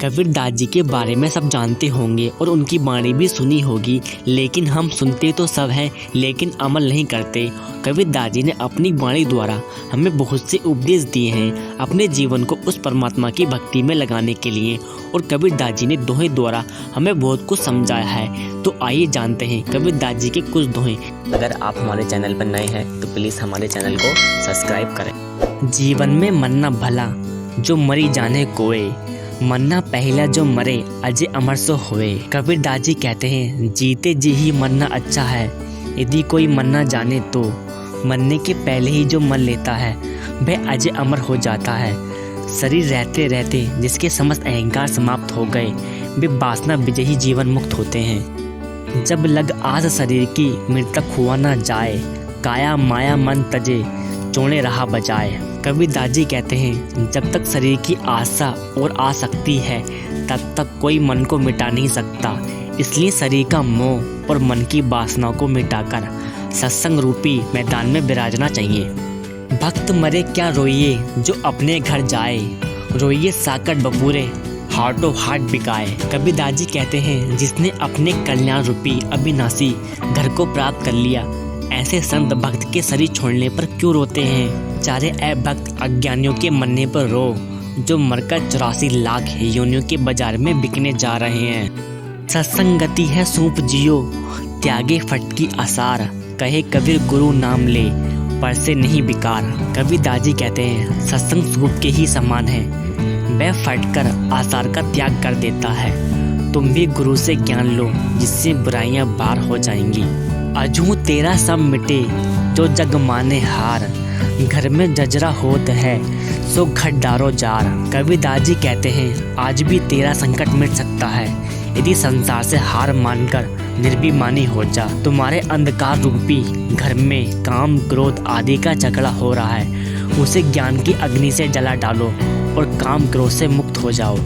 कबीर दास जी के बारे में सब जानते होंगे और उनकी वाणी भी सुनी होगी, लेकिन हम सुनते तो सब हैं लेकिन अमल नहीं करते। कबीर दास जी ने अपनी वाणी द्वारा हमें बहुत से उपदेश दिए हैं अपने जीवन को उस परमात्मा की भक्ति में लगाने के लिए, और कबीर दास जी ने दोहे द्वारा हमें बहुत कुछ समझाया है। तो आइए जानते हैं कबीर दास जी के कुछ दोहे। अगर आप हमारे चैनल पर नए हैं तो प्लीज़ हमारे चैनल को सब्सक्राइब करें। जीवन में मरना भला जो मरी जाने कोय, मरना पहला जो मरे अजय अमर सो होए। कबीर दास जी कहते हैं जीते जी ही मरना अच्छा है, यदि कोई मरना जाने तो मरने के पहले ही जो मर लेता है वह अजय अमर हो जाता है। शरीर रहते रहते जिसके समस्त अहंकार समाप्त हो गए वे वासना विजयी जीवन मुक्त होते हैं। जब लग आस शरीर की मृतक हुआ ना जाए, काया माया मन तजे चोणे रहा बजाए। कबीर दास जी कहते हैं जब तक शरीर की आशा और आसक्ति है तब तक कोई मन को मिटा नहीं सकता, इसलिए शरीर का मोह और मन की वासनाओं को मिटाकर सत्संग रूपी मैदान में विराजना चाहिए। भक्त मरे क्या रोइए जो अपने घर जाए, रोइए साकट बबूरे हार्टो हार्ट बिकाए। कबीर दास जी कहते हैं जिसने अपने कल्याण रूपी अविनाशी घर को प्राप्त कर लिया, ऐसे संत भक्त के शरीर छोड़ने पर क्यों रोते हैं। चारे ए भक्त अज्ञानियों के मरने पर रो, जो मरकर 84 लाख योनियों के बाजार में बिकने जा रहे हैं। सत्संगति है सूप जियो त्यागे फट की आसार, कहे कबीर गुरु नाम ले पर से नहीं बिकार। कबीर दास जी कहते हैं सत्संग सूप के ही समान है, वह फटकर आसार का त्याग कर देता है। तुम भी गुरु से ज्ञान लो जिससे बुराइयां बाहर हो जाएंगी। अजू तेरा सब मिटे जो जग माने हार, घर में जजरा होत है सो घट डारो जार। कबीर दास जी कहते हैं आज भी तेरा संकट मिट सकता है यदि संसार से हार मानकर निर्भिमानी हो जा। तुम्हारे अंधकार रूपी घर में काम क्रोध आदि का झगड़ा हो रहा है, उसे ज्ञान की अग्नि से जला डालो और काम क्रोध से मुक्त हो जाओ।